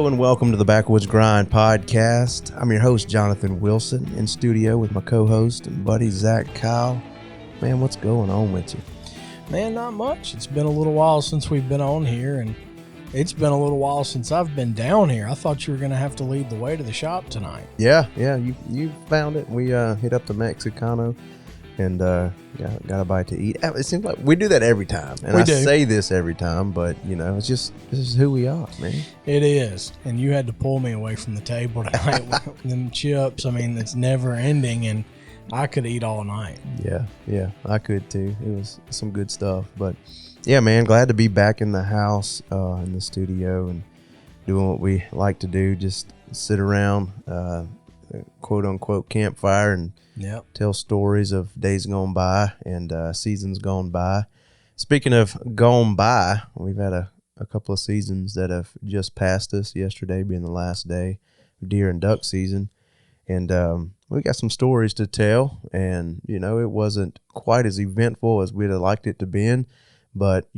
and welcome to the Backwoods Grind podcast. I'm your host, Jonathan Wilson, in studio with my co-host and buddy, Zach Kyle. Man, what's going on with you? Man, not much. It's been a little while since we've been on here, and it's been a little while since I've been down here. I thought you were going to have to lead the way to the shop tonight. Yeah, you found it. We hit up the Mexicano and got a bite to eat. It seems like we do that every time, and I say this every time, but this is who we are, man. It is, and you had to pull me away from the table tonight with them chips. I mean, it's never ending, and I could eat all night. Yeah, I could too. It was some good stuff, but yeah, man, glad to be back in the house, in the studio, and doing what we like to do, just sit around, quote unquote campfire and tell stories of days gone by and seasons gone by. Speaking of gone by, we've had a couple of seasons that have just passed us, yesterday being the last day of deer and duck season. And we got some stories to tell, and, it wasn't quite as eventful as we'd have liked it to be, but,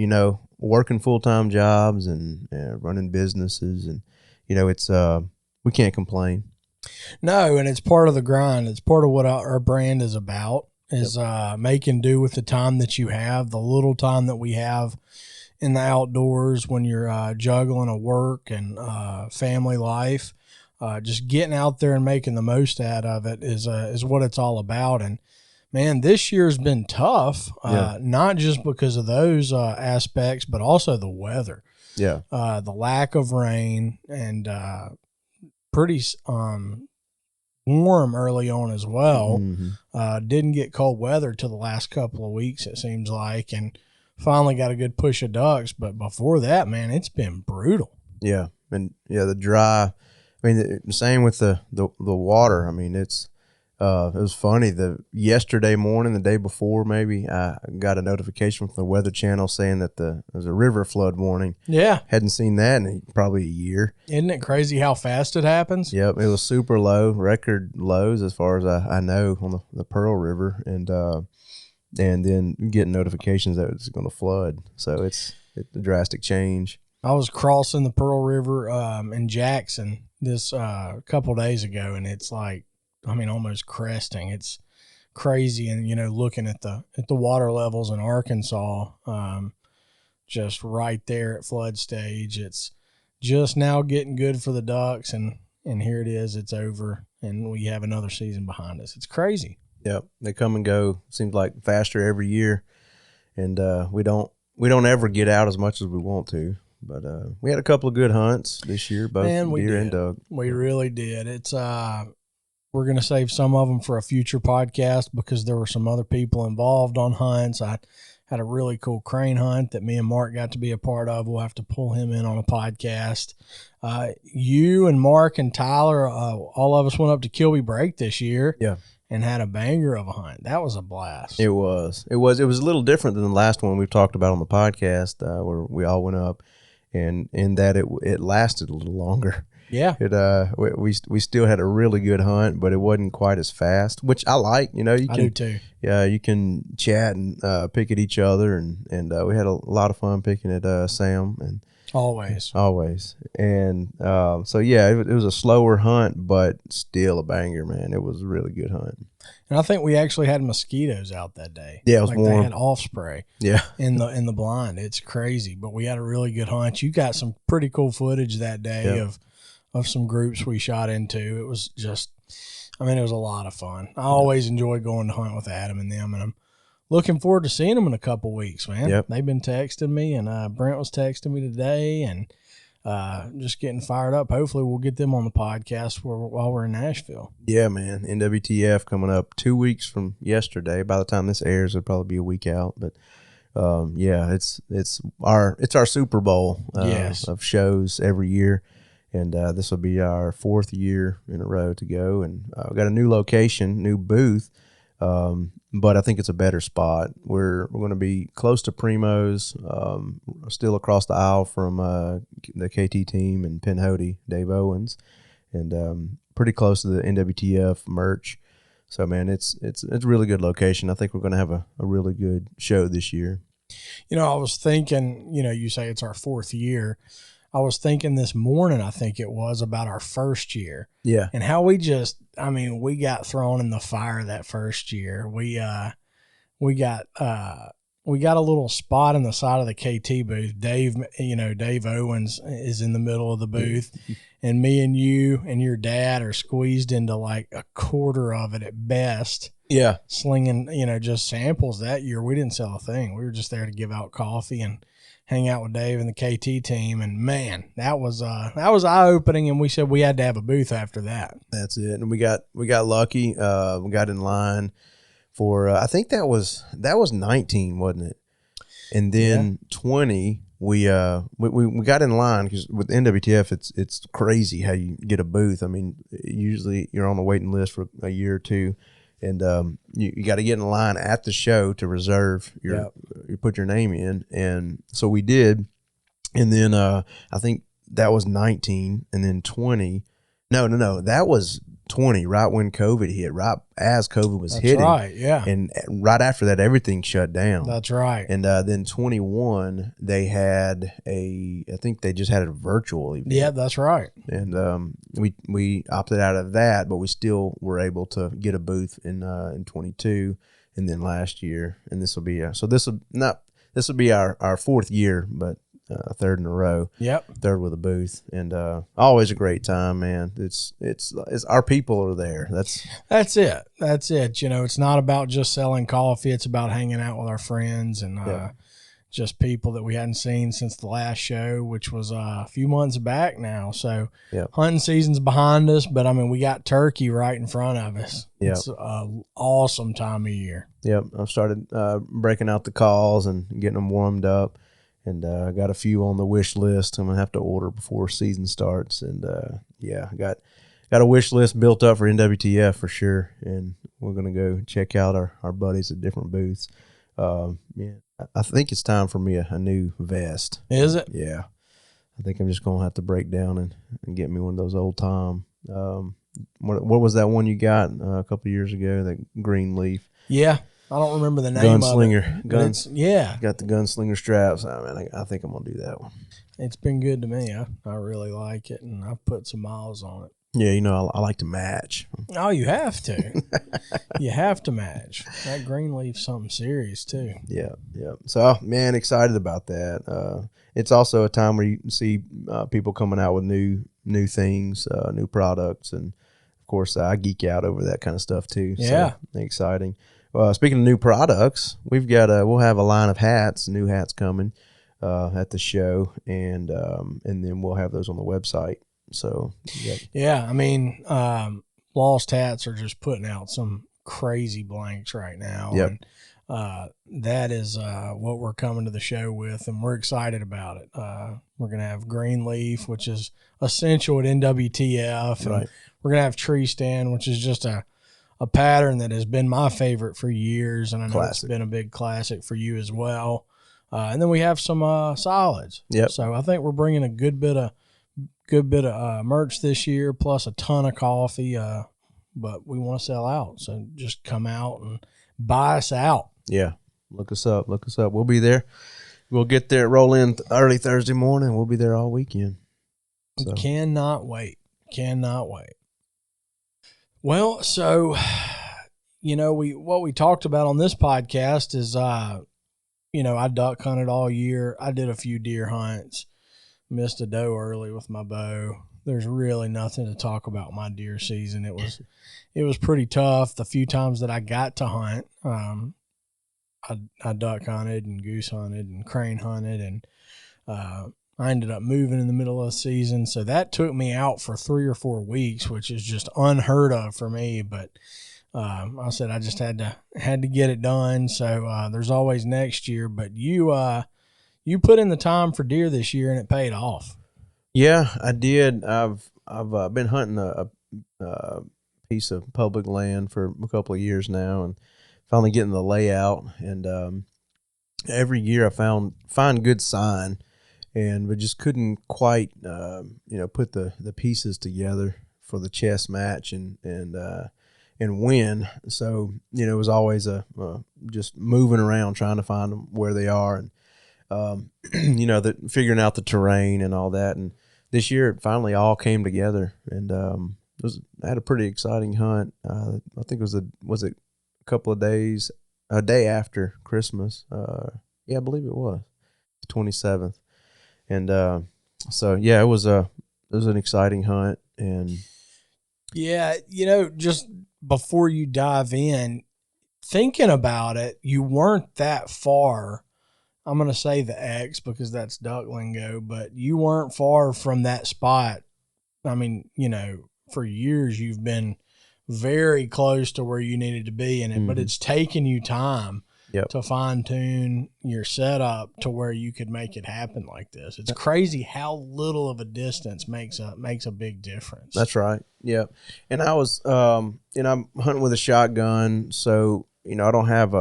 working full-time jobs and running businesses, and, it's we can't complain. No, and it's part of the grind. It's part of what our brand is about, is making do with the time that you have, the little time that we have in the outdoors when you're juggling a work and family life. Just getting out there and making the most out of it is what it's all about. And man, this year's been tough, not just because of those aspects, but also the weather. Yeah. The lack of rain and pretty warm early on as well. Mm-hmm. Didn't get cold weather till the last couple of weeks, it seems like, and finally got a good push of ducks. But before that, man, it's been brutal. Yeah, and the dry. I mean, the same with the water. I mean, it was funny. Yesterday morning, the day before, maybe I got a notification from the Weather Channel saying that there's a river flood warning. Yeah, hadn't seen that in probably a year. Isn't it crazy how fast it happens? Yep, it was super low, record lows as far as I know on the Pearl River, and then getting notifications that it's going to flood. So it's a drastic change. I was crossing the Pearl River in Jackson this couple days ago, and it's like, almost cresting. It's crazy. And, looking at the water levels in Arkansas, just right there at flood stage, it's just now getting good for the ducks. And here it is, it's over, and we have another season behind us. It's crazy. Yep. They come and go. Seems like faster every year. And we don't ever get out as much as we want to. But we had a couple of good hunts this year, both deer and duck. We really did. It's we're going to save some of them for a future podcast because there were some other people involved on hunts. I had a really cool crane hunt that me and Mark got to be a part of. We'll have to pull him in on a podcast. You and Mark and Tyler, all of us went up to Kilby Break this year. Yeah. And had a banger of a hunt. That was a blast. It was. It was a little different than the last one we've talked about on the podcast, where we all went up. And in that it lasted a little longer. Yeah. We still had a really good hunt, but it wasn't quite as fast, which I like. I do too. Yeah, you can chat and pick at each other, and we had a lot of fun picking at Sam and always. And so yeah, it was a slower hunt, but still a banger, man. It was a really good hunt. And I think we actually had mosquitoes out that day. Yeah, it was warm. They had off spray. Yeah, in the blind. It's crazy, but we had a really good hunt. You got some pretty cool footage that day of some groups we shot into. It was just, it was a lot of fun. I always enjoy going to hunt with Adam and them, and I'm looking forward to seeing them in a couple weeks, man. Yep. They've been texting me, and Brent was texting me today, and just getting fired up. Hopefully we'll get them on the podcast while we're in Nashville. Yeah, man. NWTF coming up 2 weeks from yesterday. By the time this airs, it'll probably be a week out. But it's our Super Bowl of shows every year, and this will be our 4th year in a row to go. And we've got a new location, new booth. But I think it's a better spot. We're going to be close to Primo's, still across the aisle from the KT team and Penn Hody, Dave Owens, and pretty close to the NWTF merch. So, man, it's a really good location. I think we're going to have a really good show this year. I was thinking, you say it's our 4th year. I was thinking this morning, I think it was, about our first year. Yeah. And how we we got thrown in the fire that first year. We got a little spot in the side of the KT booth. Dave Owens is in the middle of the booth, and me and you and your dad are squeezed into like a quarter of it at best. Yeah. Slinging, just samples that year. We didn't sell a thing. We were just there to give out coffee and hang out with Dave and the KT team. And man, that was eye opening. And we said we had to have a booth after that. That's it. And we got lucky. We got in line for I think that was 19, wasn't it? And then 20, we got in line because with NWTF it's crazy how you get a booth. I mean, usually you're on the waiting list for a year or two, and you got to get in line at the show to reserve you put your name in, and so we did. And then I think that was 19, and then 20. No, that was 20, right when COVID hit, right as COVID was hitting. That's right, yeah. And right after that, everything shut down. That's right. And then 21, they had I think they just had a virtual event. Yeah, that's right. And we opted out of that, but we still were able to get a booth in 22, and then last year, and this will be our fourth year, but third in a row. Yep. Third with a booth, and always a great time, man. It's our people are there. That's it. It's not about just selling coffee. It's about hanging out with our friends and just people that we hadn't seen since the last show, which was a few months back now. So hunting season's behind us, but I mean, we got turkey right in front of us. Yep. It's an awesome time of year. Yep. I've started breaking out the calls and getting them warmed up. And I got a few on the wish list. I'm gonna have to order before season starts. And I got a wish list built up for NWTF for sure. And we're gonna go check out our buddies at different booths. I think it's time for me a new vest. Is it? Yeah, I think I'm just gonna have to break down and get me one of those old time. What was that one you got a couple of years ago? That green leaf. Yeah. I don't remember the name Gunslinger. of it. Yeah. Got the gunslinger straps. I think I'm going to do that one. It's been good to me. I really like it, and I've put some miles on it. Yeah, I like to match. Oh, you have to. You have to match. That green leaf's something serious, too. Yeah. So, man, excited about that. It's also a time where you see people coming out with new things, new products, and, of course, I geek out over that kind of stuff, too. Yeah. So, exciting. Speaking of new products, we'll have a line of new hats coming at the show, and then we'll have those on the website. So yeah, I mean, Lost Hats are just putting out some crazy blanks right now. Yep. And that is what we're coming to the show with, and we're excited about it. We're gonna have Greenleaf, which is essential at NWTF, and we're gonna have Tree Stand, which is just a pattern that has been my favorite for years, and I know it's been a big classic for you as well. And then we have some solids. Yep. So I think we're bringing a good bit of merch this year, plus a ton of coffee. But we want to sell out, so just come out and buy us out. Yeah, look us up. We'll be there. We'll get there, roll in early Thursday morning. We'll be there all weekend. So. Cannot wait. Well, so, what we talked about on this podcast is, I duck hunted all year. I did a few deer hunts, missed a doe early with my bow. There's really nothing to talk about my deer season. It was pretty tough. The few times that I got to hunt, I duck hunted and goose hunted and crane hunted, and I ended up moving in the middle of the season, so that took me out for 3 or 4 weeks, which is just unheard of for me. But I said I just had to get it done. So there's always next year. But you put in the time for deer this year, and it paid off. Yeah, I did. I've been hunting a piece of public land for a couple of years now, and finally getting the layout. And every year I find good sign. And we just couldn't quite, put the pieces together for the chess match and win. So it was always just moving around trying to find them where they are. And Figuring out the terrain and all that. And this year it finally all came together, and I had a pretty exciting hunt. I think was it a couple of days, a day after Christmas. Yeah, I believe it was the 27th. And so yeah, it was an exciting hunt. And Yeah, just before you dive in, thinking about it, you weren't that far. I'm going to say the X because that's duck lingo, but you weren't far from that spot. I mean, for years you've been very close to where you needed to be in it, but it's taken you time to fine tune your setup to where you could make it happen like this. It's crazy how little of a distance makes a big difference. That's right. Yeah. And I was, I'm hunting with a shotgun. So, I don't have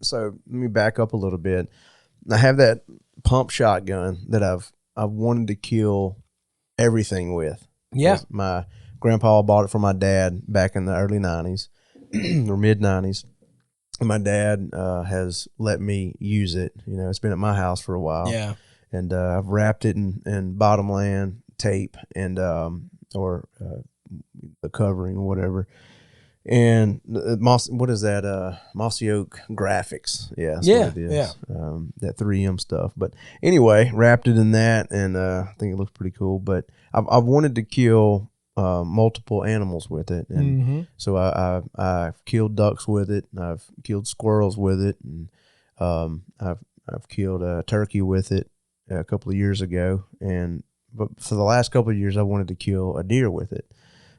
so let me back up a little bit. I have that pump shotgun that I've wanted to kill everything with. Yeah. My grandpa bought it for my dad back in the early 90s or mid 90s. And my dad has let me use it. It's been at my house for a while. Yeah. And I've wrapped it in bottomland tape and or the covering or whatever. And what is that? Mossy Oak Graphics. Yeah, that's what it is. Yeah. That 3M stuff. But anyway, wrapped it in that, and I think it looks pretty cool. But I've wanted to kill multiple animals with it, and so I've killed ducks with it, and I've killed squirrels with it, and I've killed a turkey with it a couple of years ago, but for the last couple of years I wanted to kill a deer with it.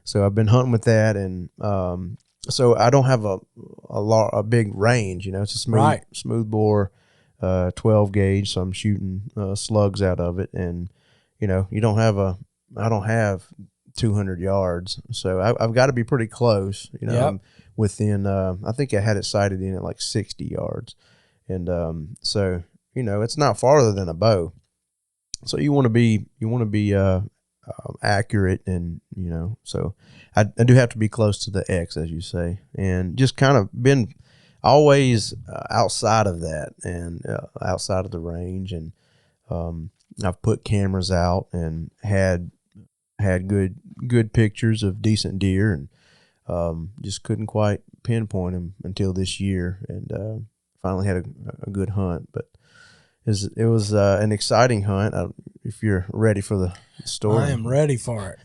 So I've been hunting with that, and so I don't have a big range. It's a smooth bore, 12 gauge. So I'm shooting slugs out of it, and I don't have 200 yards, so I've got to be pretty close. I'm within. I think I had it sighted in at like 60 yards, and so it's not farther than a bow. So you want to be accurate, and so I do have to be close to the X, as you say, and just kind of been always outside of that and outside of the range, and I've put cameras out and had good pictures of decent deer, and just couldn't quite pinpoint them until this year, and finally had a good hunt. But it was an exciting hunt. If you're ready for the story, I am ready for it.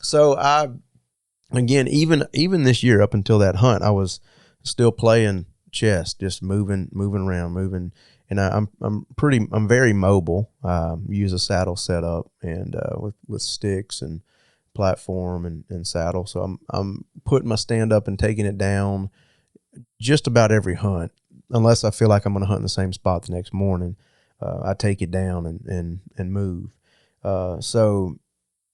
So again, even this year, up until that hunt, I was still playing chess, just moving around, and I'm very mobile. Use a saddle setup and with sticks and platform and saddle. So I'm putting my stand up and taking it down just about every hunt, unless I feel like I'm going to hunt in the same spot the next morning. I take it down and move. So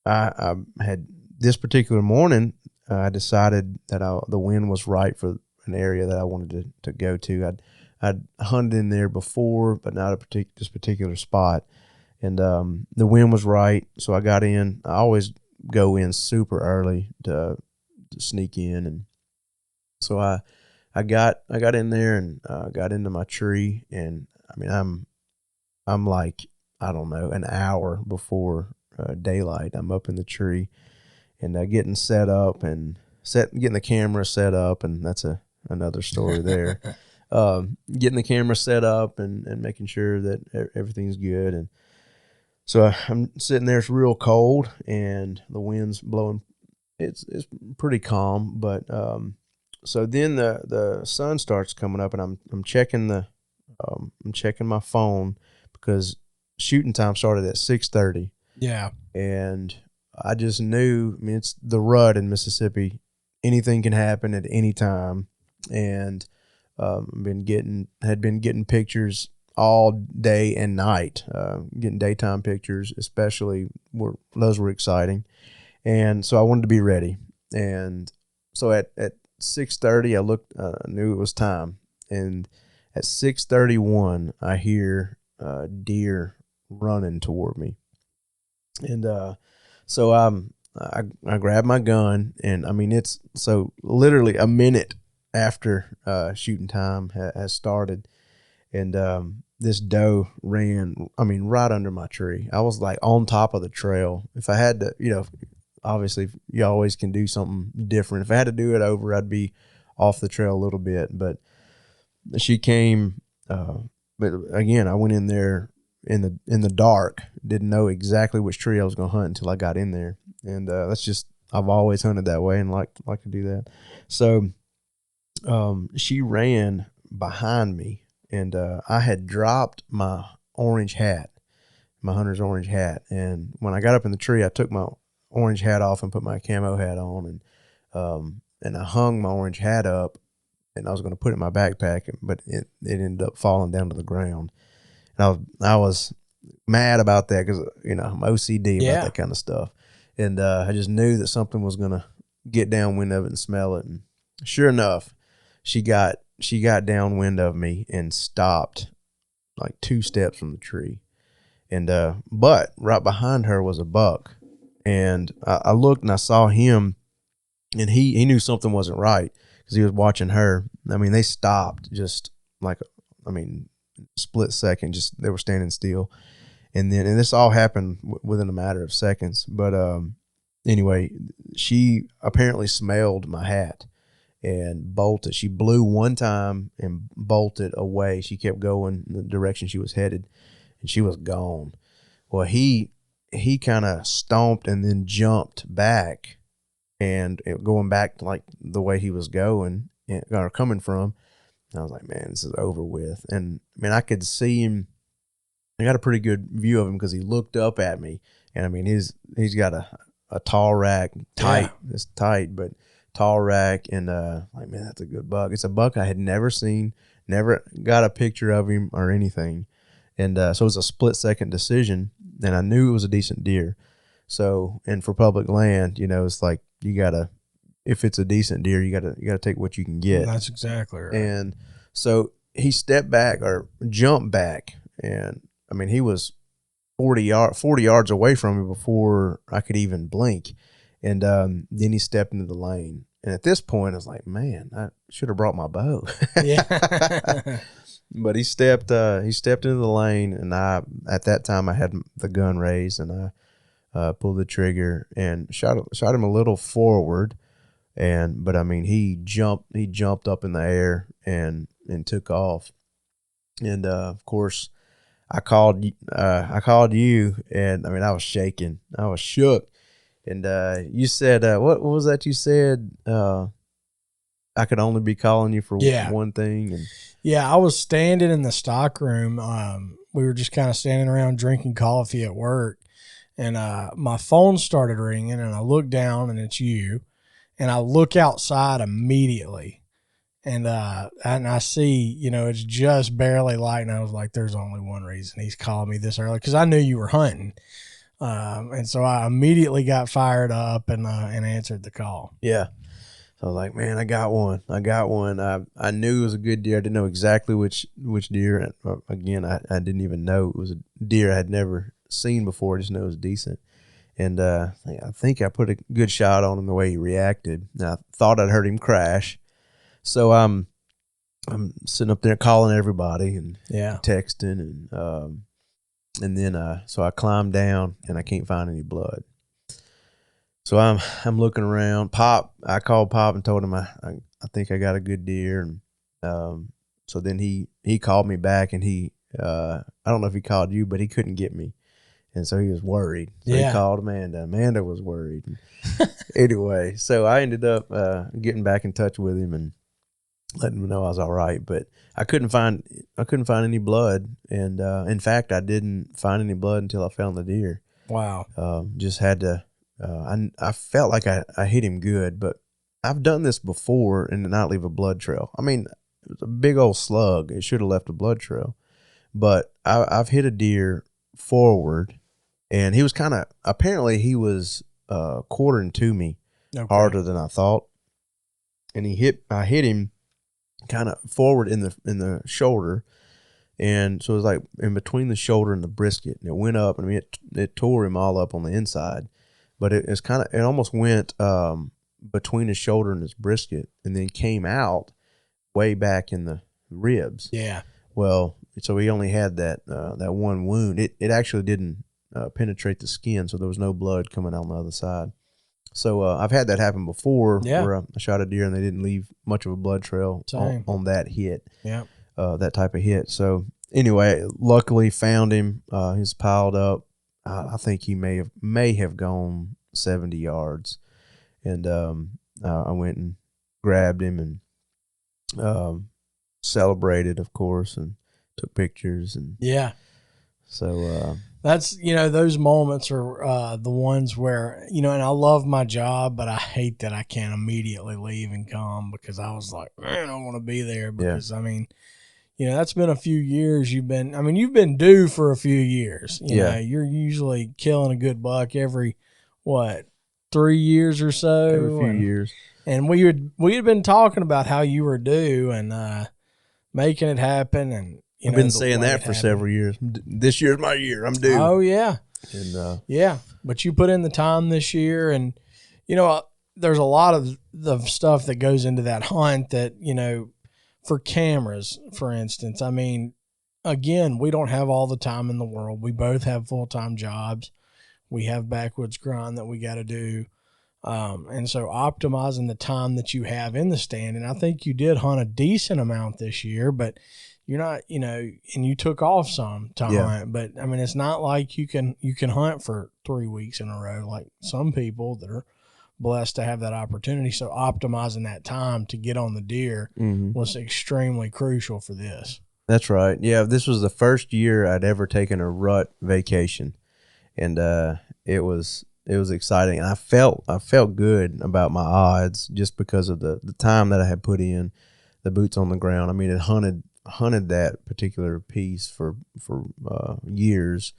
I had this particular morning. I decided that the wind was right for an area that I wanted to go to. I'd hunted in there before, but not this particular spot. And the wind was right, so I got in. I always go in super early to sneak in, and so I got in there and got into my tree. And I mean, I'm like, I don't know, an hour before daylight. I'm up in the tree and getting set up and getting the camera set up, and that's another story there. Getting the camera set up and making sure that everything's good. And so I'm sitting there. It's real cold and the wind's blowing. It's pretty calm, but so then the sun starts coming up, and I'm checking I'm checking my phone because shooting time started at 6:30. Yeah, and I just knew. I mean, it's the rut in Mississippi. Anything can happen at any time, and had been getting pictures all day and night, getting daytime pictures, especially those were exciting, and so I wanted to be ready. And so at 6:30, I looked, knew it was time, and at 6:31, I hear deer running toward me, and so I grabbed my gun, and I mean it's so literally a minute after shooting time has started, and this doe ran, I mean, right under my tree. I was like on top of the trail. If I had to, obviously you always can do something different. If I had to do it over, I'd be off the trail a little bit. But she came, but again, I went in there in the dark, didn't know exactly which tree I was going to hunt until I got in there. And that's just, I've always hunted that way and like to do that. So she ran behind me, and I had dropped my orange hat, my hunter's orange hat. And when I got up in the tree, I took my orange hat off and put my camo hat on, and I hung my orange hat up, and I was going to put it in my backpack, but it ended up falling down to the ground. And I was mad about that because, I'm OCD about that kind of stuff. And I just knew that something was going to get downwind of it and smell it. And sure enough, she got downwind of me and stopped like 2 steps from the tree. And but right behind her was a buck. And I looked and I saw him, and he knew something wasn't right because he was watching her. I mean, they stopped just like, split second, just they were standing still. And this all happened within a matter of seconds. But anyway, she apparently smelled my hat and bolted. She blew one time and bolted away. She kept going in the direction she was headed, and she was gone. Well, he kind of stomped and then jumped back, and going back to like the way he was going or coming from. And I was like, man, this is over with. And I could see him. I got a pretty good view of him because he looked up at me, and he's got a tall rack, tight. Yeah. It's tight, but tall rack, and like, man, that's a good buck. It's a buck I had never seen, never got a picture of him or anything, and so it was a split second decision, and I knew it was a decent deer. So, and for public land, it's like you gotta, if it's a decent deer, you gotta take what you can get. That's exactly right. And so he stepped back or jumped back, and he was 40 yards away from me before I could even blink. And then he stepped into the lane. And at this point, I was like, man, I should have brought my bow. Yeah. But he stepped into the lane, and at that time I had the gun raised, and I pulled the trigger and shot him a little forward. But he jumped up in the air and took off. And of course, I called you, and I was shaking. I was shook. And you said, what was that you said? I could only be calling you for one thing. And yeah, I was standing in the stock room. We were just kind of standing around drinking coffee at work, and my phone started ringing, and I look down, and it's you. And I look outside immediately. And I see, it's just barely light, and I was like, there's only one reason he's calling me this early, because I knew you were hunting. And so I immediately got fired up and answered the call. Yeah. So I was like, man, I got one. I knew it was a good deer. I didn't know exactly which deer. Again, I didn't even know it was a deer I had never seen before. I just knew it was decent. And I think I put a good shot on him the way he reacted. And I thought I'd heard him crash. So I'm sitting up there calling everybody and texting, and then so I climbed down, and I can't find any blood. So I'm looking around. I called Pop and told him I think I got a good deer, and so then he called me back, and I don't know if he called you, but he couldn't get me, and so he was worried. So he called Amanda. Amanda was worried. Anyway, so I ended up getting back in touch with him and letting him know I was all right, but I couldn't find any blood, and in fact, I didn't find any blood until I found the deer. Wow. Just had to. I felt like I hit him good, but I've done this before and did not leave a blood trail. It was a big old slug. It should have left a blood trail, but I've hit a deer forward, and he was apparently he was quartering to me harder than I thought, and I hit him kind of forward in the shoulder, and so it was like in between the shoulder and the brisket, and it went up, and it tore him all up on the inside, but it almost went between his shoulder and his brisket, and then came out way back in the ribs. Yeah. Well, so he only had that one wound. It actually didn't penetrate the skin, so there was no blood coming out on the other side. So I've had that happen before, where I shot a deer and they didn't leave much of a blood trail on that hit. Yeah, that type of hit. So anyway, luckily found him. He's piled up. I think he may have gone 70 yards, and I went and grabbed him and celebrated, of course, and took pictures. And so that's, those moments are the ones where, and I love my job, but I hate that I can't immediately leave and come, because I was like, man, I want to be there, because that's been a few years. You've been due for a few years. You know, you're usually killing a good buck every 3 years or so. Every few years. And we had been talking about how you were due and making it happen. And I've been saying that for several years. This year's my year. I'm due. Oh yeah, and But you put in the time this year, and there's a lot of the stuff that goes into that hunt that for cameras, for instance. I mean, again, we don't have all the time in the world. We both have full-time jobs. We have backwoods grind that we got to do. And so optimizing the time that you have in the stand, and I think you did hunt a decent amount this year, but you're not, and you took off some to hunt, but I mean, it's not like you can hunt for 3 weeks in a row, like some people that are blessed to have that opportunity. So optimizing that time to get on the deer was extremely crucial for this. That's right. Yeah. This was the first year I'd ever taken a rut vacation, and, it was exciting, and I felt good about my odds just because of the time that I had put in, the boots on the ground. I mean, it hunted that particular piece for years,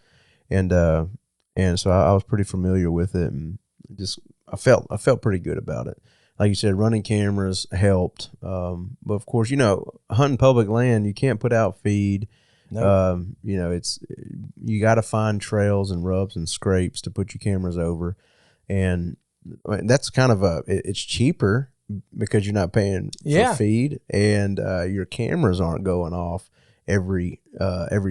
and so I was pretty familiar with it, and just I felt pretty good about it. Like you said, running cameras helped, but of course, hunting public land, you can't put out feed. Nope. It's you got to find trails and rubs and scrapes to put your cameras over, and that's kind of it's cheaper because you're not paying for feed, and your cameras aren't going off every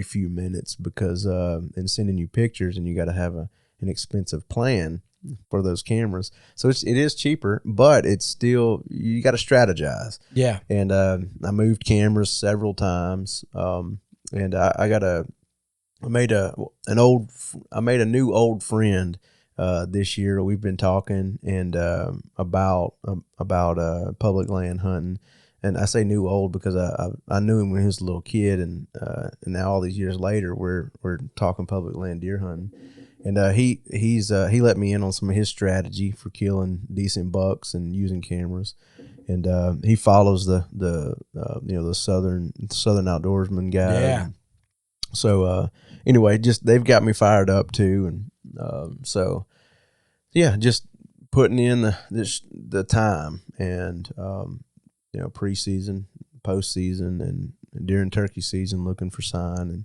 few minutes because and sending you pictures, and you got to have an expensive plan for those cameras. So it is cheaper, but it's still, you got to strategize. Yeah. And I moved cameras several times. And I made a new old friend this year. We've been talking and about public land hunting, and I say new old because I knew him when he was a little kid, and now all these years later we're talking public land deer hunting, and he let me in on some of his strategy for killing decent bucks and using cameras. And he follows the southern outdoorsman guy. Yeah. So anyway, just they've got me fired up too, and so yeah, just putting in the time, and preseason, postseason, and during turkey season, looking for sign, and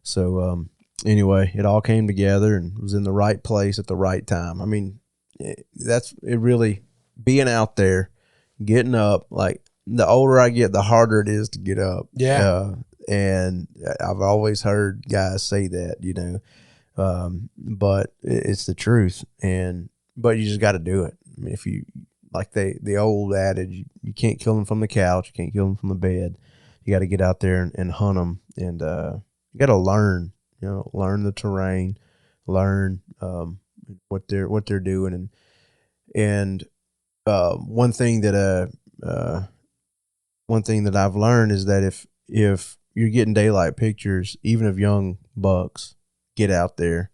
so anyway, it all came together and was in the right place at the right time. I mean, that's it. Really, being out there. Getting up, like the older I get, the harder it is to get up. Yeah. And I've always heard guys say that, but it's the truth. But you just got to do it. I mean, if you like the old adage, you can't kill them from the couch, you can't kill them from the bed. You got to get out there and hunt them, and you got to learn, learn the terrain, learn what they're doing, and one thing that I've learned is that if you're getting daylight pictures, even of young bucks, get out there,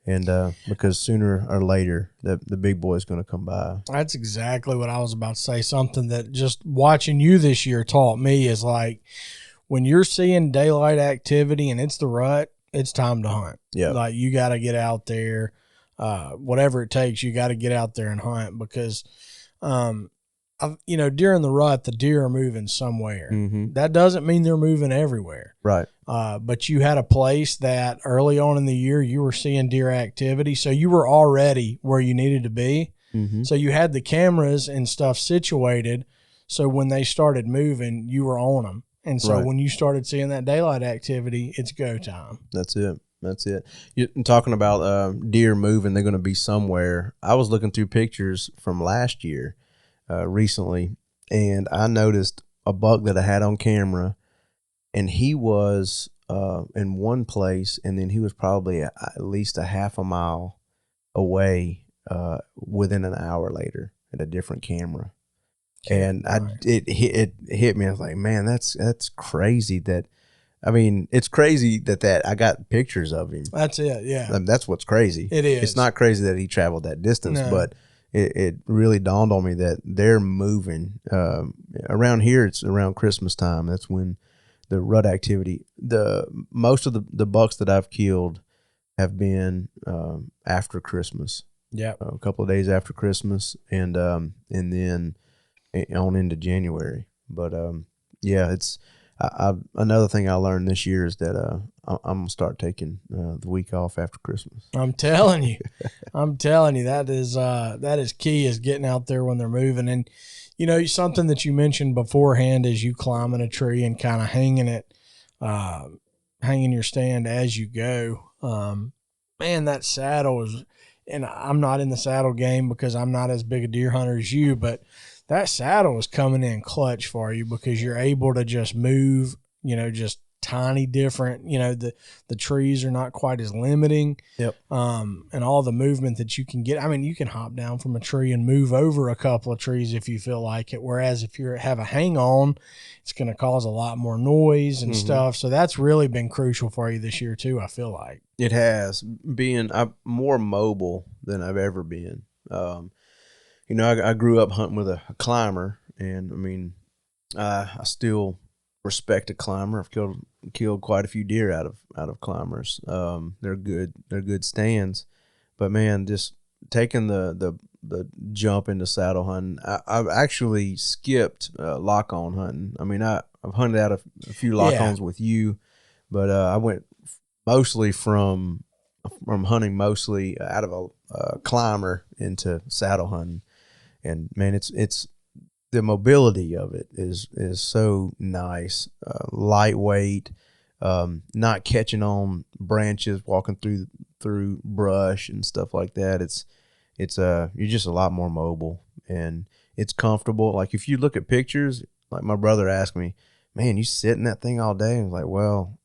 and because sooner or later the big boy's going to come by. That's exactly what I was about to say. Something that just watching you this year taught me is, like, when you're seeing daylight activity and it's the rut, it's time to hunt. Yeah, like you got to get out there, whatever it takes. You got to get out there and hunt because. During the rut, the deer are moving somewhere. Mm-hmm. That doesn't mean they're moving everywhere. Right. But you had a place that early on in the year you were seeing deer activity, so you were already where you needed to be. Mm-hmm. So you had the cameras and stuff situated, so when they started moving, you were on them. And so Right. when you started seeing that daylight activity, it's go time. That's it. That's it. You're talking about deer moving, they're going to be somewhere. I was looking through pictures from last year recently, and I noticed a buck that I had on camera, and he was in one place, and then he was probably at least a half a mile away within an hour later at a different camera. And it hit me. I was like, man, that's crazy. It's crazy that I got pictures of him. That's it. Yeah. That's what's crazy. It is. It's not crazy that he traveled that distance, No. but it really dawned on me that they're moving. Around here, it's around Christmas time. That's when the rut activity. Most of the bucks that I've killed have been after Christmas. Yeah. A couple of days after Christmas, and then on into January. But yeah, it's another thing I learned this year is that I'm gonna start taking the week off after Christmas. I'm telling you, that is key, is getting out there when they're moving. And you know, something that you mentioned beforehand is you climbing a tree and kind of hanging your stand as you go. Man, that saddle is, and I'm not in the saddle game because I'm not as big a deer hunter as you, but that saddle is coming in clutch for you because you're able to just move, you know, just tiny different, you know, the trees are not quite as limiting. Yep. And all the movement that you can get. I mean, you can hop down from a tree and move over a couple of trees if you feel like it. Whereas if you have a hang on, it's going to cause a lot more noise and stuff. So that's really been crucial for you this year too, I feel like. It has. I'm more mobile than I've ever been. You know, I grew up hunting with a climber, and I mean, I still respect a climber. I've killed quite a few deer out of climbers. They're good stands, but man, just taking the jump into saddle hunting, I've actually skipped lock on hunting. I mean, I've hunted out a few lock ons with you, but I went mostly from hunting mostly out of a climber into saddle hunting. And man, it's the mobility of it is so nice, lightweight, not catching on branches, walking through brush and stuff like that. It's you're just a lot more mobile, and it's comfortable. Like if you look at pictures, like my brother asked me, "Man, you sit in that thing all day?" I was like, "Well,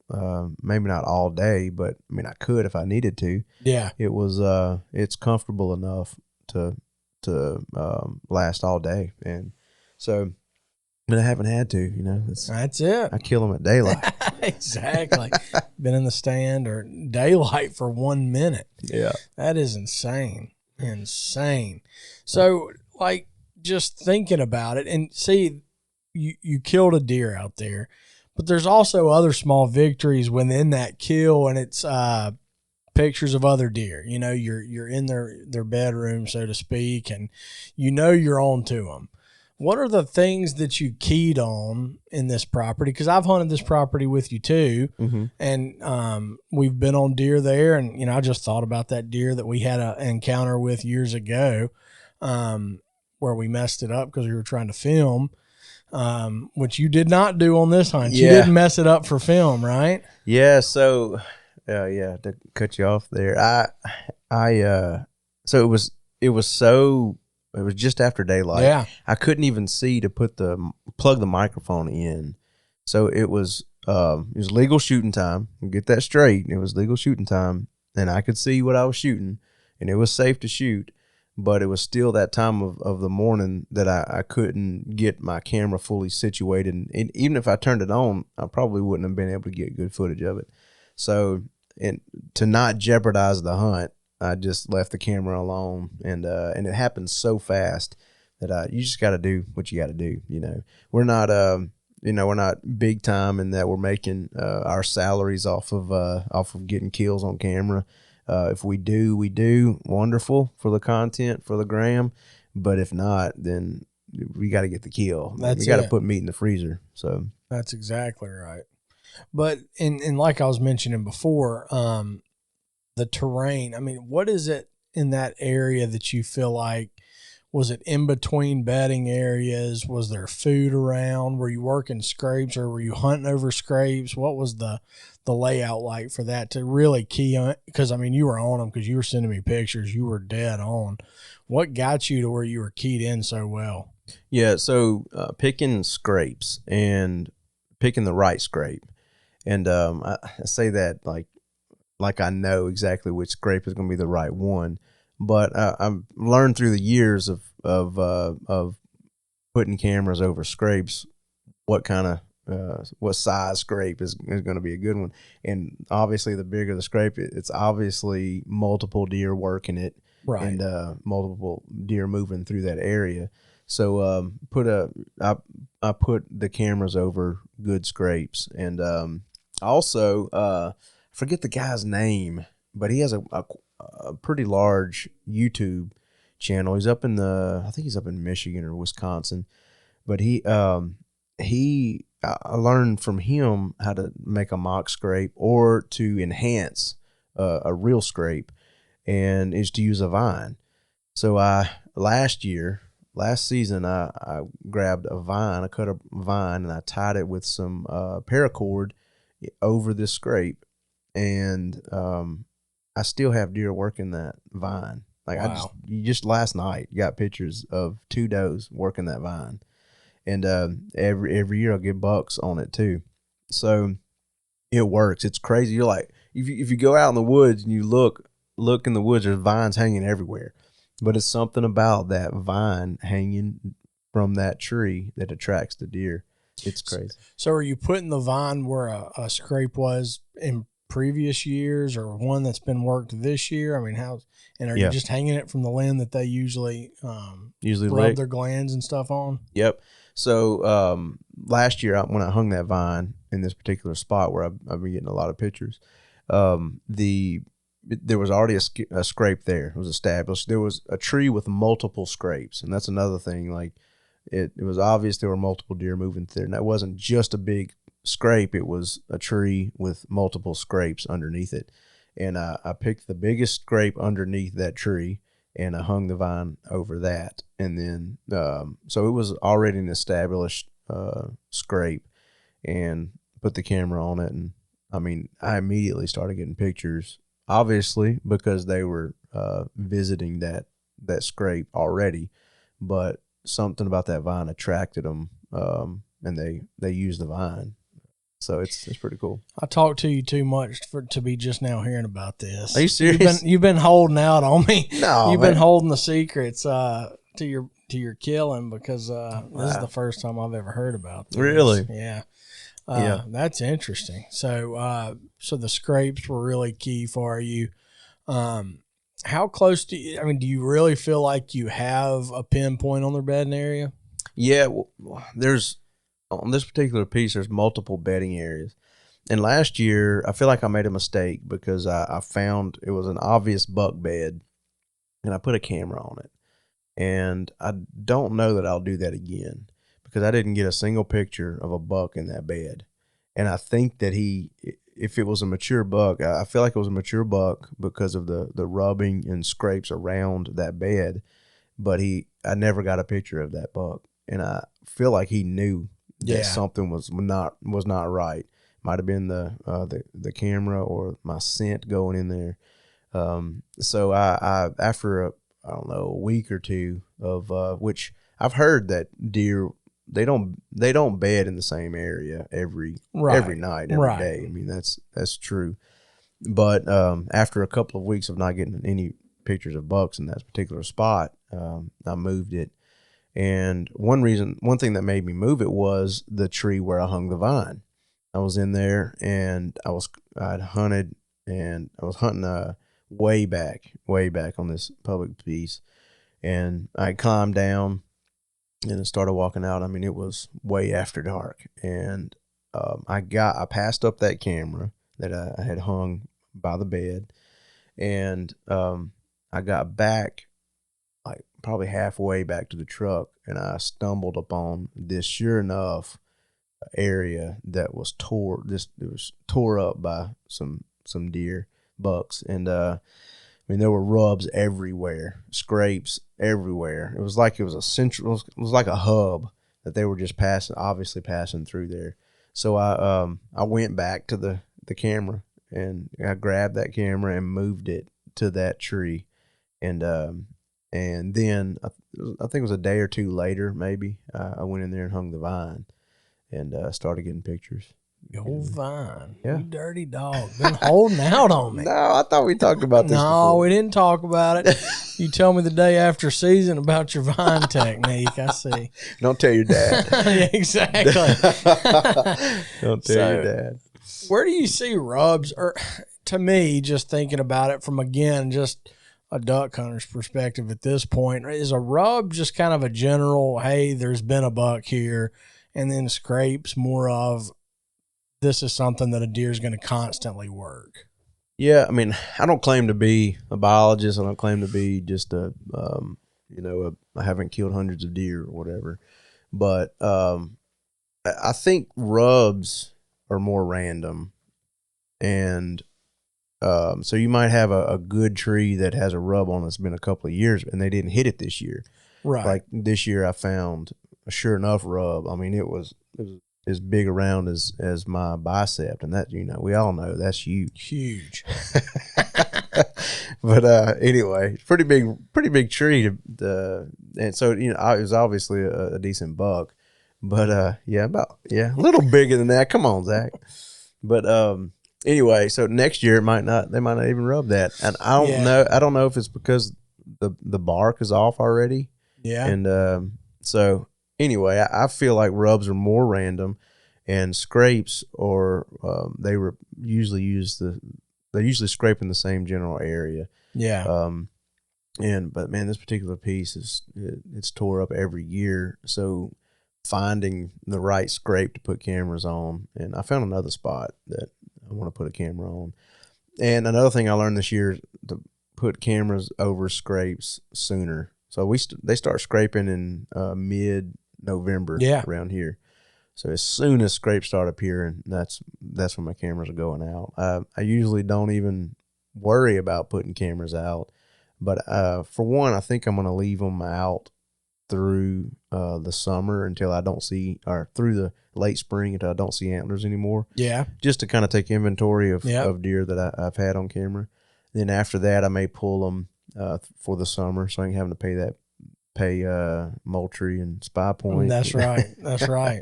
maybe not all day, but I mean, I could if I needed to." Yeah, it was it's comfortable enough to last all day, and so, but I haven't had to, you know. That's it. I kill them at daylight. Exactly. Been in the stand or daylight for 1 minute. Yeah, that is insane. So, like, just thinking about it, and see, you killed a deer out there, but there's also other small victories within that kill, and it's pictures of other deer. You know, you're in their bedroom, so to speak, and you know you're on to them. What are the things that you keyed on in this property? Because I've hunted this property with you too, and we've been on deer there. And you know, I just thought about that deer that we had an encounter with years ago, where we messed it up because we were trying to film, which you did not do on this hunt. You didn't mess it up for film, right? Yeah. So, to cut you off there, so it was just after daylight. Yeah. I couldn't even see to plug the microphone in. So it was legal shooting time. Get that straight. It was legal shooting time, and I could see what I was shooting, and it was safe to shoot. But it was still that time of the morning that I couldn't get my camera fully situated. And even if I turned it on, I probably wouldn't have been able to get good footage of it. So, and to not jeopardize the hunt, I just left the camera alone, and it happened so fast that you just got to do what you got to do. You know, we're not we're not big time in that we're making our salaries off of getting kills on camera. If we do wonderful for the content, for the gram, but if not, then we got to get the kill. We got to put meat in the freezer. So that's exactly right. But in like I was mentioning before, the terrain, I mean, what is it in that area that you feel like Was it in between bedding areas? Was there food around? Were you working scrapes or were you hunting over scrapes? What was the layout like for that to really key on? Because I mean, you were on them because you were sending me pictures. You were dead on. What got you to where you were keyed in so well? Yeah, so picking scrapes and picking the right scrape, and I say that like I know exactly which scrape is going to be the right one, but I've learned through the years of putting cameras over scrapes what kind of what size scrape is going to be a good one. And obviously, the bigger the scrape, it's obviously multiple deer working it, Right. and multiple deer moving through that area. So I put the cameras over good scrapes, and also forget the guy's name, but he has a pretty large YouTube channel. He's up in I think he's up in Michigan or Wisconsin, but I learned from him how to make a mock scrape or to enhance a real scrape, and is to use a vine. So last season, I grabbed a vine, I cut a vine, and I tied it with some paracord over this scrape, and I still have deer working that vine. Like Wow. just last night got pictures of 2 does working that vine, and every year I get bucks on it too. So it works. It's crazy. You're like, if you go out in the woods and you look in the woods, there's vines hanging everywhere, but it's something about that vine hanging from that tree that attracts the deer. It's crazy. So are you putting the vine where a scrape was in previous years or one that's been worked this year? I mean, are you just hanging it from the limb that they usually rub their glands and stuff on? Yep. So last year when I hung that vine in this particular spot where I've been getting a lot of pictures, there was already a scrape there. It was established. There was a tree with multiple scrapes, and that's another thing. Like it was obvious there were multiple deer moving through, and that wasn't just a big scrape. It was a tree with multiple scrapes underneath it, and I picked the biggest scrape underneath that tree, and I hung the vine over that, and then so it was already an established scrape, and put the camera on it, and I mean I immediately started getting pictures, obviously because they were visiting that scrape already, but something about that vine attracted them, and they used the vine. So it's pretty cool. I talked to you too much to be just now hearing about this. Are you serious? You've been holding out on me. No, you've man. been holding the secrets to your killing because this is the first time I've ever heard about this. Really? Yeah. Yeah. That's interesting. So so the scrapes were really key for you. How close do you really feel like you have a pinpoint on their bedding area? Yeah, well, there's on this particular piece, there's multiple bedding areas. And last year, I feel like I made a mistake because I found it was an obvious buck bed, and I put a camera on it. And I don't know that I'll do that again because I didn't get a single picture of a buck in that bed. And I think that if it was a mature buck, I feel like it was a mature buck because of the rubbing and scrapes around that bed. But I never got a picture of that buck, and I feel like he knew that something was not right. Might have been the camera or my scent going in there. So I after I don't know, a week or two of which I've heard that deer they don't bed in the same area every night, every day. I mean that's true. But after a couple of weeks of not getting any pictures of bucks in that particular spot, I moved it. And one thing that made me move it was the tree where I hung the vine. I was in there and I'd hunted, and I was hunting way back on this public piece, and I climbed down and I started walking out. I mean, it was way after dark, and I passed up that camera that I had hung by the bed, and I got back like probably halfway back to the truck, and I stumbled upon this sure enough area that was tore up by some deer bucks, and I mean, there were rubs everywhere, scrapes everywhere. It was like it was a central. It was like a hub that they were just obviously passing through there. So I went back to the camera and I grabbed that camera and moved it to that tree, and then I think it was a day or two later, maybe I went in there and hung the vine and started getting pictures. Your whole vine. Yeah. You dirty dog. Been holding out on me. No, I thought we talked about this No, before. we didn't talk about it. You tell me the day after season about your vine technique. I see. Don't tell your dad. Yeah, exactly. Don't tell your dad. Where do you see rubs? Or to me, just thinking about it from, again, just a duck hunter's perspective at this point, is a rub just kind of a general, hey, there's been a buck here, and then scrapes more of, this is something that a deer is going to constantly work? Yeah, I mean, I don't claim to be a biologist. I don't claim to be just I haven't killed hundreds of deer or whatever. But I think rubs are more random. And so you might have a good tree that has a rub on that's been a couple of years, and they didn't hit it this year. Right. Like this year I found a sure enough rub. I mean, it was as big around as my bicep, and that, we all know that's huge. But anyway, pretty big tree and so it was obviously a decent buck, but a little bigger than that. Come on, Zach. But anyway, so next year they might not even rub that, and I don't know if it's because the bark is off already. Yeah. And so anyway, I feel like rubs are more random, and scrapes are they usually scrape in the same general area. Yeah. But man, this particular piece it's tore up every year. So finding the right scrape to put cameras on, and I found another spot that I want to put a camera on. And another thing I learned this year is to put cameras over scrapes sooner. So they start scraping in mid-November around here. So as soon as scrapes start appearing, that's when my cameras are going out. I usually don't even worry about putting cameras out, but for one, I think I'm going to leave them out through the summer until I don't see, or through the late spring until I don't see antlers anymore. Yeah. Just to kind of take inventory of deer that I've had on camera. Then after that, I may pull them for the summer, so I ain't having to pay Moultrie and Spy Point. That's right. That's right.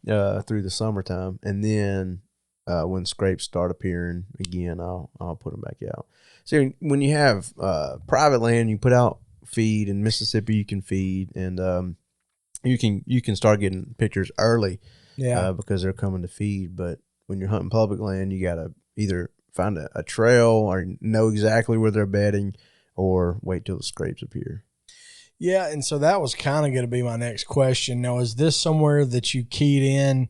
Through the summertime, and then when scrapes start appearing again, I'll put them back out. So when you have private land, you put out feed. In Mississippi, you can feed, and you can start getting pictures early, because they're coming to feed. But when you're hunting public land, you gotta either find a trail or know exactly where they're bedding, or wait till the scrapes appear. Yeah, and so that was kind of going to be my next question. Now, is this somewhere that you keyed in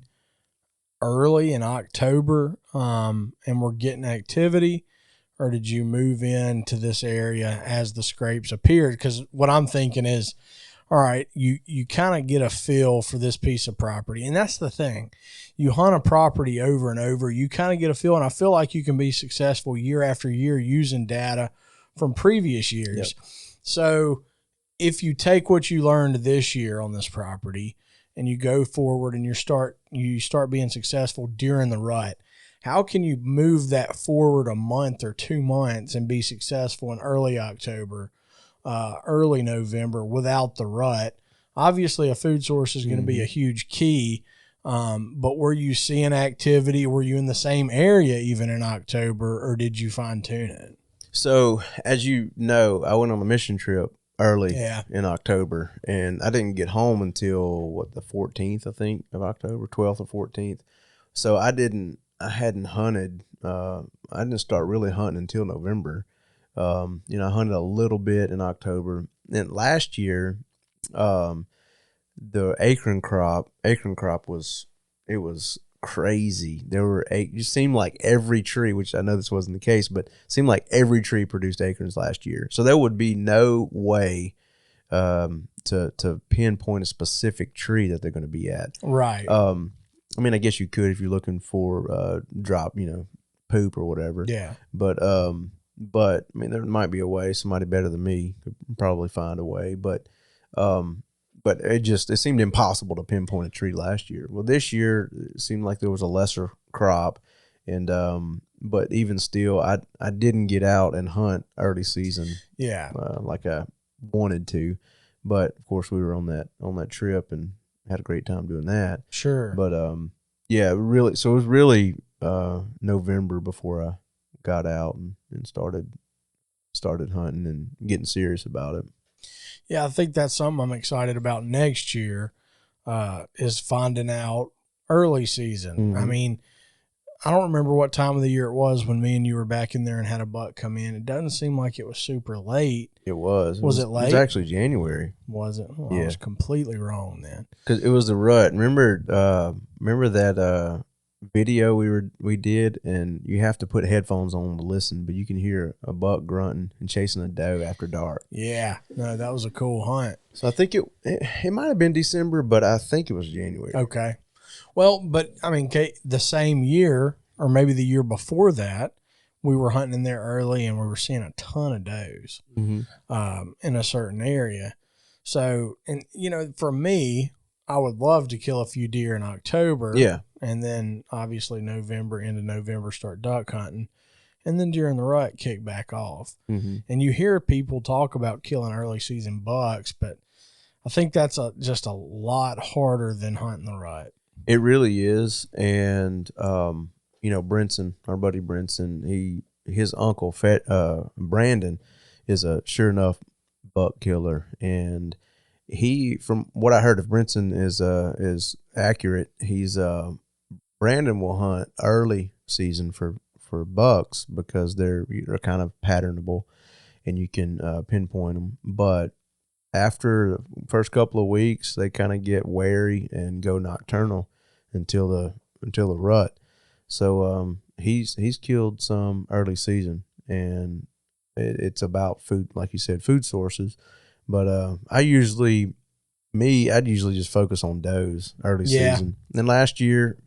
early in October and we're getting activity, or did you move into this area as the scrapes appeared? Because what I'm thinking is, all right, you kind of get a feel for this piece of property, and that's the thing. You hunt a property over and over, you kind of get a feel, and I feel like you can be successful year after year using data from previous years. Yep. So if you take what you learned this year on this property and you go forward and you start being successful during the rut, how can you move that forward a month or 2 months and be successful in early October, early November without the rut? Obviously, a food source is going to be a huge key, but were you seeing activity? Were you in the same area even in October, or did you fine tune it? So, as you know, I went on a mission trip early in October, and I didn't get home until the 14th, I think, of October, 12th or 14th. So I hadn't hunted. I didn't start really hunting until November. I hunted a little bit in October. And last year, the acorn crop was crazy. It just seemed like every tree, which I know this wasn't the case, but seemed like every tree produced acorns last year. So there would be no way to pinpoint a specific tree that they're going to be at. Right. I mean, I guess you could if you're looking for drop, poop or whatever. Yeah. But but I mean, there might be a way. Somebody better than me could probably find a way, but it seemed impossible to pinpoint a tree last year. Well, this year it seemed like there was a lesser crop, and but even still, I didn't get out and hunt early season, Yeah. like I wanted to, but of course we were on that trip and had a great time doing that. Sure. But yeah, really. So it was really November before I got out and started hunting and getting serious about it. Yeah, I think that's something I'm excited about next year, is finding out early season. I Mhm. mean, I don't remember what time of the year it was when me and you were back in there and had a buck come in. It doesn't seem like it was super late. It was. Was it It was late? actually January. Was it? Well, I Yeah. was completely wrong then. Because it was the rut. Remember that video we did, and you have to put headphones on to listen, but you can hear a buck grunting and chasing a doe after dark. Yeah, no, that was a cool hunt. So I think it might have been December, but I think it was January. Okay. Well, but I mean, the same year, or maybe the year before that, we were hunting in there early and we were seeing a ton of does in a certain area. So, and for me, I would love to kill a few deer in October. Yeah. And then obviously November, into November, start duck hunting. And then during the rut, kick back off. Mm-hmm. And you hear people talk about killing early season bucks, but I think that's just a lot harder than hunting the rut. It really is. And, Brinson, our buddy Brinson, his uncle, Brandon, is a sure enough buck killer. And he, from what I heard of Brinson, is accurate. Brandon will hunt early season for bucks because they're kind of patternable and you can pinpoint them. But after the first couple of weeks, they kind of get wary and go nocturnal until the rut. So he's killed some early season, and it's about food, like you said, food sources. But I'd usually just focus on does early season. And last year,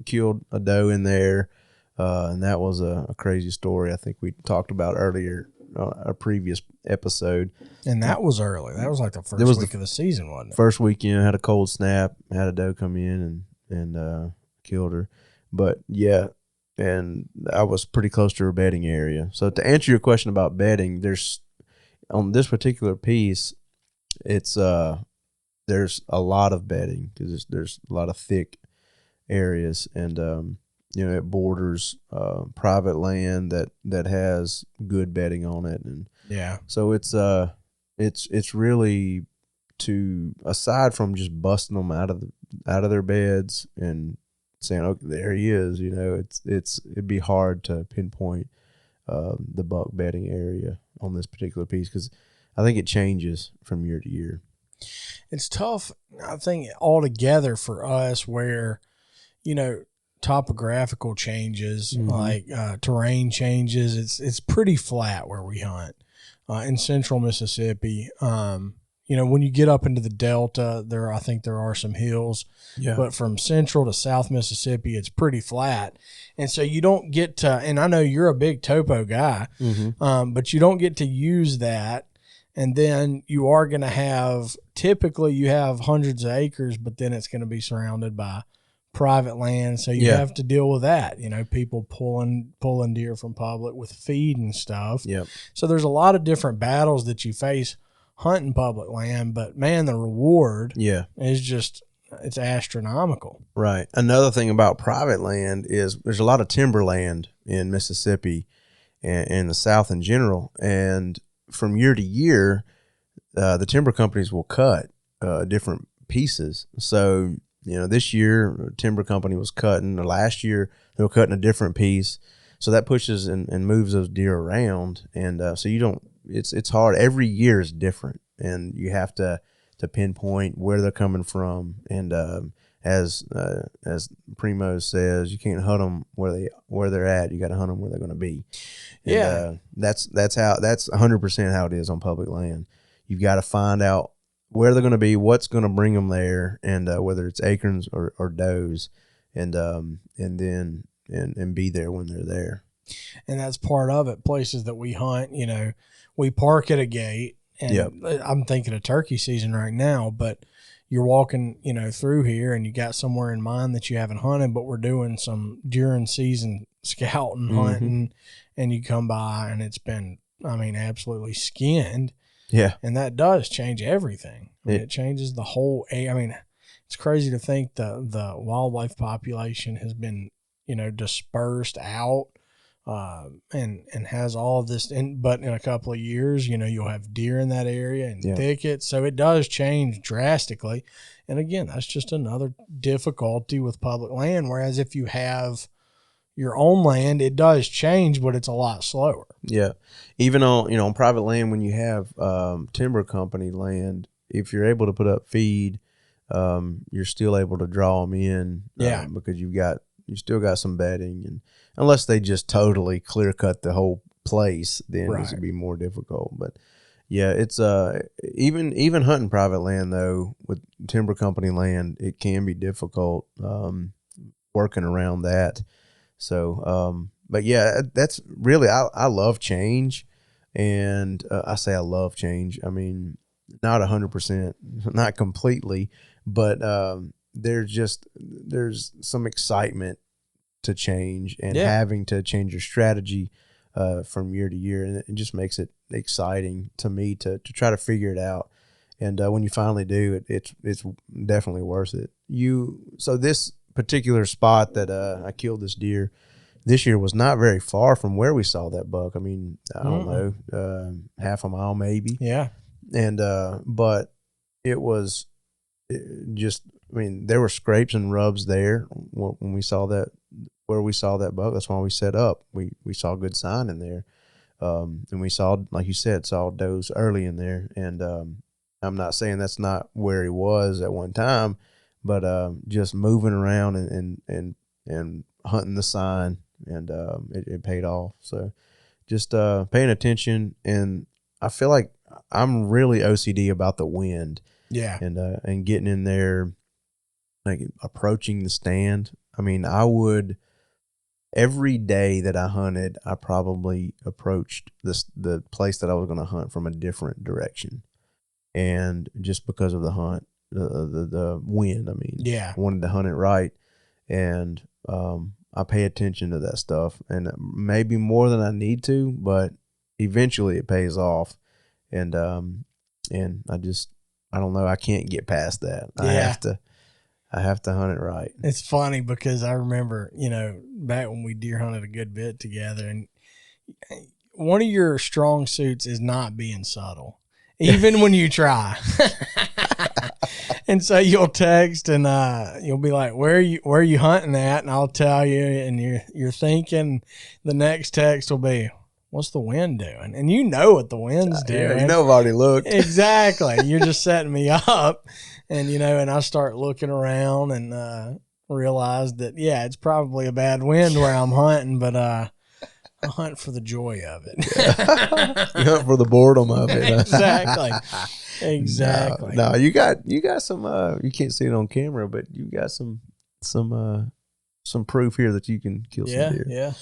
killed a doe in there, and that was a crazy story. I think we talked about earlier, a previous episode. And that was early. That was like the first week of the season, wasn't it? First weekend, had a cold snap, had a doe come in and killed her. But yeah, and I was pretty close to her bedding area. So to answer your question about bedding, there's on this particular piece, it's there's a lot of bedding because there's a lot of thick areas, and it borders private land that has good bedding on it, and so it's really, to, aside from just busting them out of their beds and saying, okay, there he is, it'd be hard to pinpoint the buck bedding area on this particular piece because I think it changes from year to year. It's tough, I think, altogether for us where, topographical changes, like terrain changes. It's pretty flat where we hunt in central Mississippi. When you get up into the Delta, I think there are some hills, but from central to South Mississippi, it's pretty flat. And so you don't get to, and I know you're a big topo guy, but you don't get to use that. And then you are going to have, typically you have hundreds of acres, but then it's going to be surrounded by private land. So you have to deal with that, people pulling deer from public with feed and stuff. Yep. So there's a lot of different battles that you face hunting public land, but man, the reward is just, it's astronomical. Right. Another thing about private land is there's a lot of timberland in Mississippi and the South in general. And from year to year, the timber companies will cut different pieces. So, this year, timber company was cutting, or last year they were cutting a different piece. So that pushes and moves those deer around. And so it's hard. Every year is different, and you have to pinpoint where they're coming from. And as Primo says, you can't hunt them where they're at. You got to hunt them where they're going to be. And, that's 100% how it is on public land. You've got to find out where they're going to be, what's going to bring them there, and whether it's acorns or does, and then be there when they're there. And that's part of it. Places that we hunt, you know, we park at a gate, and Yep. I'm thinking of turkey season right now, but you're walking, you know, through here and you got somewhere in mind that you haven't hunted, but we're doing some during season scouting, hunting, and you come by and it's been, I mean, absolutely skinned. Yeah. And that does change everything. I mean, it changes the whole, I mean, it's crazy to think the wildlife population has been, you know, dispersed out, and has all of this, but in a couple of years, you know, you'll have deer in that area and thickets. So it does change drastically. And again, that's just another difficulty with public land. Whereas if you have your own land, it does change, but it's a lot slower. Yeah. Even on, you know, on private land, when you have timber company land, if you're able to put up feed, you're still able to draw them in, because you still got some bedding, and unless they just totally clear cut the whole place, then it's gonna be more difficult. But yeah, it's even hunting private land though with timber company land, it can be difficult working around that. So, but yeah, that's really I love change, and I say I love change. I mean, not 100%, not completely, but there's some excitement to change and having to change your strategy from year to year, and it just makes it exciting to me to try to figure it out. And when you finally do, it's definitely worth it. So this particular spot that I killed this deer this year was not very far from where we saw that buck. I mean, I don't know, half a mile maybe. Yeah. And but it was just, I mean, there were scrapes and rubs there when we saw that, where we saw that buck. That's why we set up. We saw good sign in there, and we saw, like you said, saw does early in there. And I'm not saying that's not where he was at one time, but just moving around and hunting the sign, and it paid off. So just paying attention, and I feel like I'm really OCD about the wind. Yeah. And getting in there, like approaching the stand. I mean, I would, every day that I hunted, I probably approached the place that I was going to hunt from a different direction, and just because of the hunt, the wind. I mean, I wanted to hunt it right, and I pay attention to that stuff, and maybe more than I need to, but eventually it pays off, and I don't know, I can't get past that. I have to hunt it right. It's funny because I remember, you know, back when we deer hunted a good bit together, and one of your strong suits is not being subtle, even when you try. And so you'll text and you'll be like, where are you hunting at? And I'll tell you, and you're thinking the next text will be, what's the wind doing? And you know what the wind's doing. Yeah, you know, I've already looked. Exactly. You're just setting me up. And, you know, and I start looking around and realize that, yeah, it's probably a bad wind where I'm hunting, but I hunt for the joy of it. You hunt for the boredom of it. Exactly. Exactly. No, you got some, you can't see it on camera, but you got some proof here that you can kill some deer. Yeah.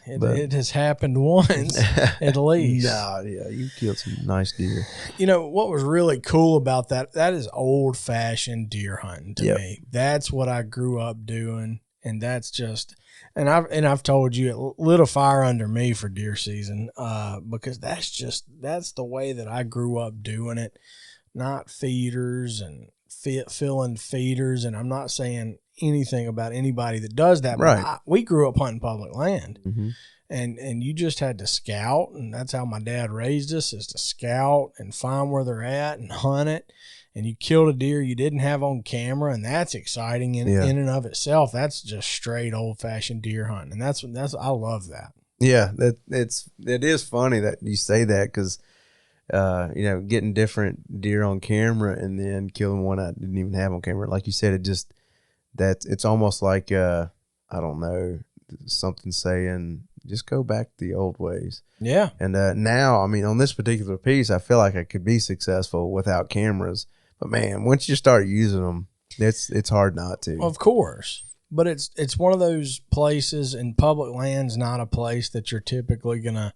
It has happened once, at least. No, yeah, you killed some nice deer. You know, what was really cool about that is old-fashioned deer hunting to me. That's what I grew up doing, and that's just, and I've told you, it lit a fire under me for deer season, because that's the way that I grew up doing it, not feeders and filling feeders, and I'm not saying anything about anybody that does that, but we grew up hunting public land, and you just had to scout, and that's how my dad raised us, is to scout and find where they're at and hunt it. And you killed a deer you didn't have on camera, and that's exciting in and of itself. That's just straight old fashioned deer hunting, and that's I love that. Yeah, it is funny that you say that, because you know, getting different deer on camera and then killing one I didn't even have on camera, like you said, it's almost like I don't know, something saying just go back to the old ways. Yeah. And now, I mean, on this particular piece, I feel like I could be successful without cameras, but man, once you start using them, it's hard not to. Of course. But it's one of those places, and public land's not a place that you're typically gonna.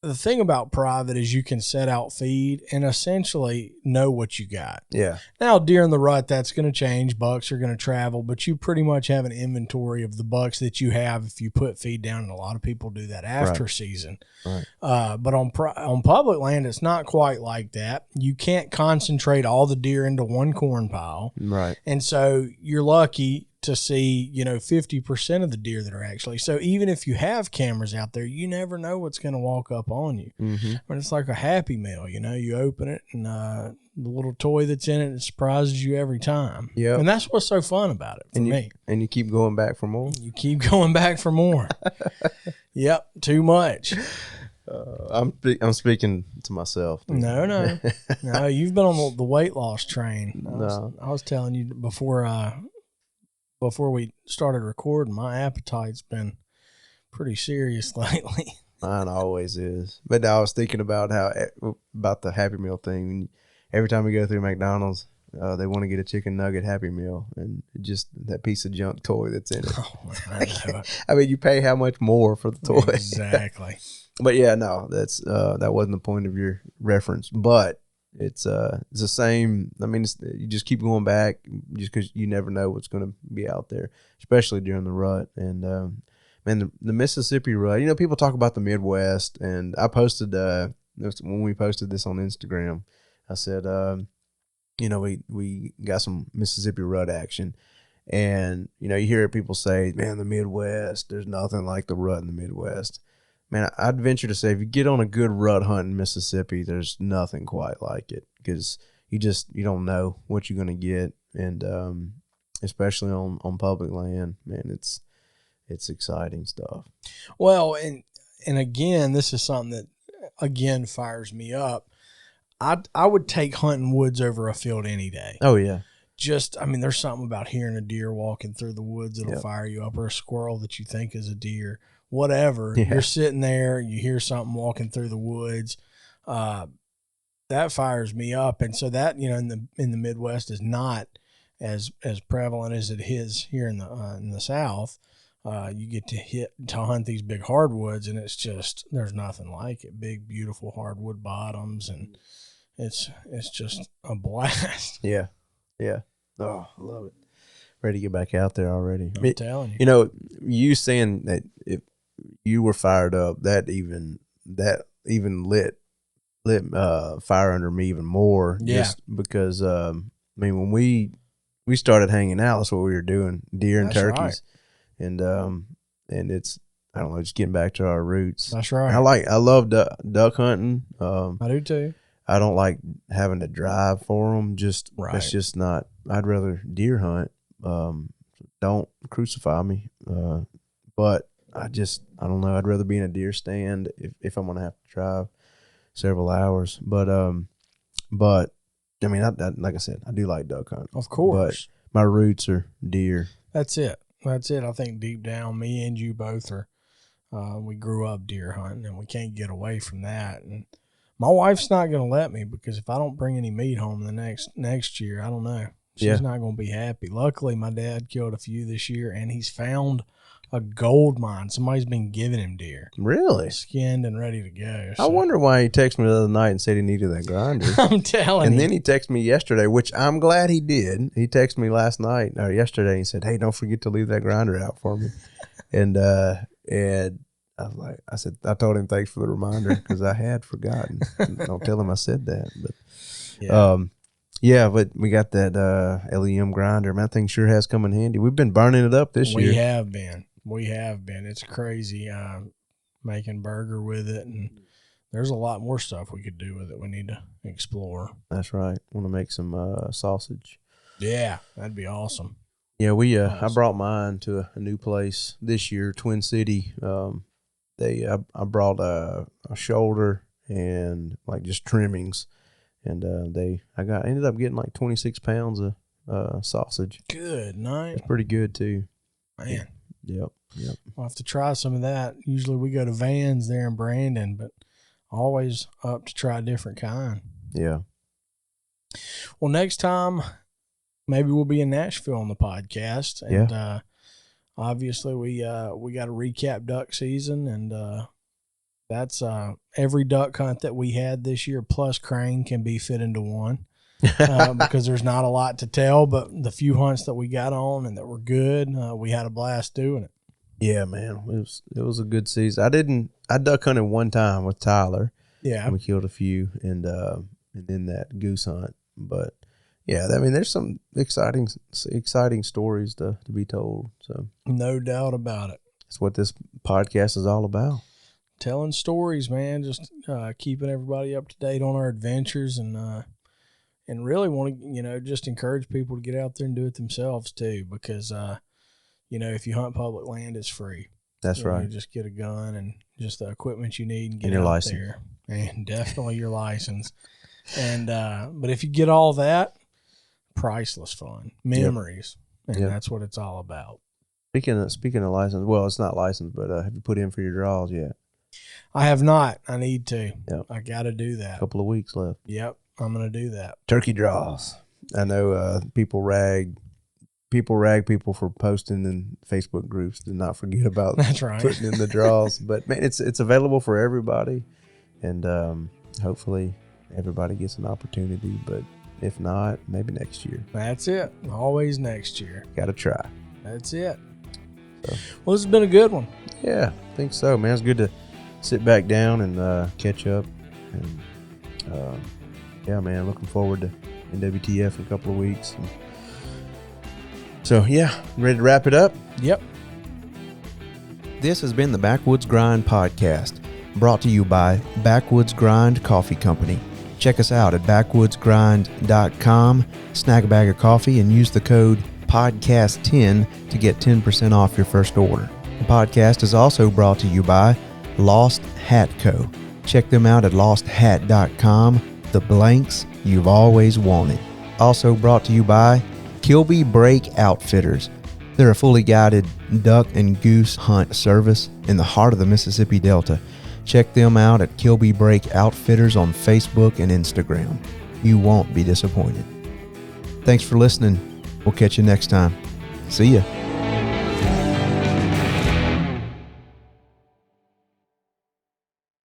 The thing about private is you can set out feed and essentially know what you got. Yeah. Now, during the rut, that's going to change. Bucks are going to travel, but you pretty much have an inventory of the bucks that you have if you put feed down, and a lot of people do that after season. Right. But on public land, it's not quite like that. You can't concentrate all the deer into one corn pile. Right. And so you're lucky to see, 50% of the deer that are actually. So even if you have cameras out there, you never know what's going to walk up on you. Mm-hmm. But it's like a Happy Meal, you open it and the little toy that's in it surprises you every time. Yeah. And that's what's so fun about it for me. And you keep going back for more? You keep going back for more. Yep, too much. I'm speaking to myself. No, you've been on the weight loss train. I was telling you before we started recording, my appetite's been pretty serious lately. Mine always is. But I was thinking about about the Happy Meal thing. Every time we go through McDonald's, they want to get a chicken nugget Happy Meal, and just that piece of junk toy that's in it. Oh, I mean, you pay how much more for the toy? Exactly. But yeah, no, that's that wasn't the point of your reference. But it's the same. I mean, you just keep going back just because you never know what's going to be out there, especially during the rut. And man, the Mississippi rut. People talk about the Midwest, and I posted when we posted this on Instagram. I said, we got some Mississippi rut action, and you hear people say, man, the Midwest, there's nothing like the rut in the Midwest. Man, I'd venture to say if you get on a good rut hunt in Mississippi, there's nothing quite like it, because you don't know what you're going to get, and especially on public land, man, it's exciting stuff. Well, and again, this is something that again fires me up. I would take hunting woods over a field any day. Oh yeah. There's something about hearing a deer walking through the woods that'll fire you up, or a squirrel that you think is a deer. Whatever, you're sitting there, you hear something walking through the woods, that fires me up. And so that in the Midwest is not as prevalent as it is here in the South. You get to hunt these big hardwoods, and it's just there's nothing like it. Big, beautiful hardwood bottoms, and it's just a blast. Yeah. Oh, I love it. Ready to get back out there already. I'm telling you. You saying that if you were fired up, that even lit fire under me even more. Yeah. Just because when we started hanging out, that's what we were doing, deer and turkeys. Right. And it's, I don't know, just getting back to our roots. That's right. I love duck hunting. I do too. I don't like having to drive for them. That's just not. I'd rather deer hunt. Don't crucify me. But I don't know. I'd rather be in a deer stand if I'm gonna have to drive several hours. But I mean, like I said, I do like duck hunting. Of course. But my roots are deer. That's it. I think deep down, me and you both are. We grew up deer hunting, and we can't get away from that. And my wife's not going to let me, because if I don't bring any meat home the next year, I don't know. She's not going to be happy. Luckily, my dad killed a few this year, and he's found a gold mine. Somebody's been giving him deer. Really? Skinned and ready to go. So. I wonder why he texted me the other night and said he needed that grinder. I'm telling you. And then he texted me yesterday, which I'm glad he did. He texted me yesterday and said, hey, don't forget to leave that grinder out for me. And I told him thanks for the reminder, because I had forgotten. Don't tell him I said that. But but we got that LEM grinder. Man, that thing sure has come in handy. We've been burning it up this year. We have been. It's crazy making burger with it, and there's a lot more stuff we could do with it. We need to explore. That's right. Want to make some sausage. Yeah, that'd be awesome. Yeah, I brought mine to a new place this year, Twin City. I brought a shoulder and like just trimmings, and I ended up getting like 26 pounds of sausage. Good night. It's pretty good too. Man. Yep. I'll have to try some of that. Usually we go to Vans there in Brandon, but always up to try a different kind. Yeah. Well, next time maybe we'll be in Nashville on the podcast. And obviously we got to recap duck season, and that's every duck hunt that we had this year plus crane can be fit into one. Because there's not a lot to tell, but the few hunts that we got on and that were good, we had a blast doing it. Yeah, man, it was a good season. I duck hunted one time with Tyler. Yeah, we killed a few, and then that goose hunt. But yeah, I mean, there's some exciting stories to be told. So no doubt about it. That's what this podcast is all about. Telling stories, man. Just keeping everybody up to date on our adventures, and really want to, just encourage people to get out there and do it themselves too, because, if you hunt public land, it's free. That's right. You just get a gun and just the equipment you need and get your out license. there. And definitely your license. And, but if you get all that, priceless fun, memories. Yep. And that's what it's all about. Speaking of license, well, it's not licensed, but have you put in for your draws yet? I have not. I need to. Yep. I got to do that. A couple of weeks left. Yep. I'm going to do that. Turkey draws. I know people rag people for posting in Facebook groups. Do not forget about that's right. putting in the draws. But man, it's available for everybody, and hopefully everybody gets an opportunity. But if not, maybe next year. That's it. Always next year. Got to try. That's it. So. Well, this has been a good one. Yeah, I think so, man. It's good to sit back down and catch up. And yeah, man, looking forward to NWTF in a couple of weeks. And so, yeah, ready to wrap it up? Yep. This has been the Backwoods Grind Podcast, brought to you by Backwoods Grind Coffee Company. Check us out at backwoodsgrind.com, snag a bag of coffee, and use the code PODCAST10 to get 10% off your first order. The podcast is also brought to you by Lost Hat Co. Check them out at losthat.com, the blanks you've always wanted. Also brought to you by Kilby Break Outfitters. They're a fully guided duck and goose hunt service in the heart of the Mississippi Delta. Check them out at Kilby Break Outfitters on Facebook and Instagram. You won't be disappointed. Thanks for listening. We'll catch you next time. See ya.